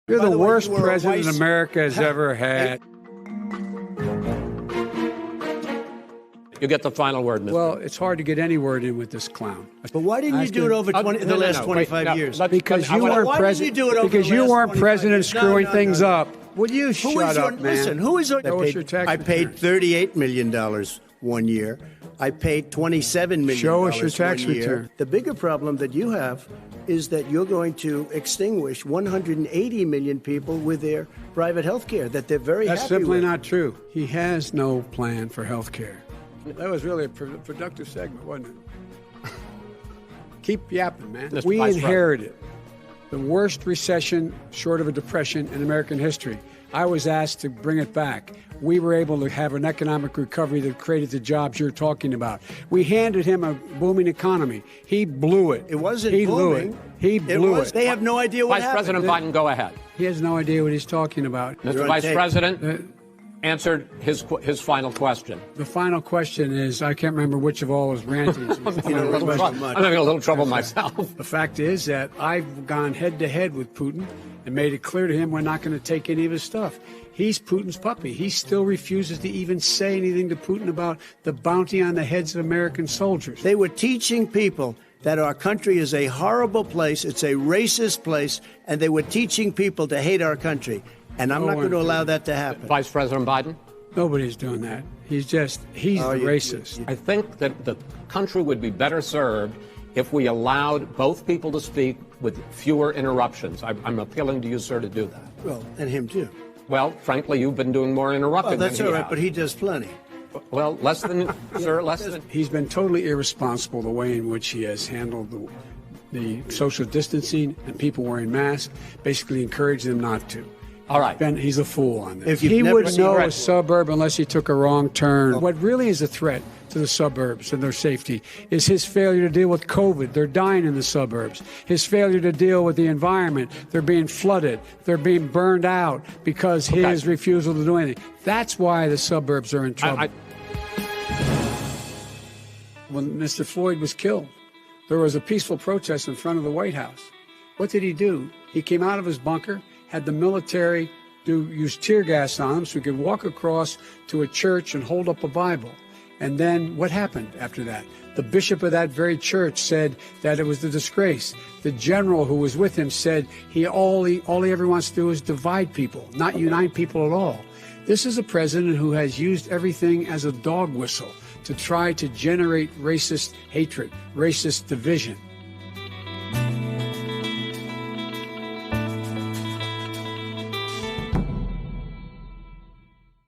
You're By the way, worst you were a president vice- America has ever had. You get the final word, Mr. Well, it's hard to get any word in with this clown. But why didn't you do it over the last 25 years? Because you weren't Why didn't you president. do it over Because the you last weren't 25 president years? screwing No, things no. up. Will you shut up, man? Listen, who is on? Show us your tax I return. paid $38 million one year. I paid $27 million Show us your tax one year. return. The bigger problem that you have is that you're going to extinguish 180 million people with their private health care that they're very That's happy simply with. not true. He has no plan for health care. That was really a productive segment, wasn't it? Keep yapping, man. Mr. We Vice inherited the worst recession short of a depression in American history. I was asked to bring it back. We were able to have an economic recovery that created the jobs you're talking about. We handed him a booming economy. He blew it. It wasn't he booming. Blew it. He blew it. They have no idea what Vice happened. President Biden, go ahead. He has no idea what he's talking about. Mr. You're on Vice tape. President answered his final question. The final question is, I can't remember which of all his rantings. I'm having a little trouble myself. The fact is that I've gone head-to-head with Putin and made it clear to him we're not going to take any of his stuff. He's Putin's puppy. He still refuses to even say anything to Putin about the bounty on the heads of American soldiers. They were teaching people that our country is a horrible place, it's a racist place, and they were teaching people to hate our country. And I'm not going to allow that to happen. Vice President Biden? Nobody's doing that. He's the racist. I think that the country would be better served if we allowed both people to speak with fewer interruptions. I'm appealing to you, sir, to do that. Well, and him too. Well, frankly, you've been doing more interrupting Well, that's than all he right, has. but he does plenty. Well, less than, sir, less than. He's been totally irresponsible the way in which he has handled the social distancing and people wearing masks, basically encouraged them not to. All right. He's a fool on this. If you've He never wouldn't seen know Red a suburb unless he took a wrong turn. What really is a threat to the suburbs and their safety is his failure to deal with COVID. They're dying in the suburbs. His failure to deal with the environment. They're being flooded. They're being burned out because his refusal to do anything. That's why the suburbs are in trouble. When Mr. Floyd was killed, there was a peaceful protest in front of the White House. What did he do? He came out of his bunker, had the military use tear gas on him so he could walk across to a church and hold up a Bible. And then what happened after that? The bishop of that very church said that it was a disgrace. The general who was with him said all he ever wants to do is divide people, not unite people at all. This is a president who has used everything as a dog whistle to try to generate racist hatred, racist division.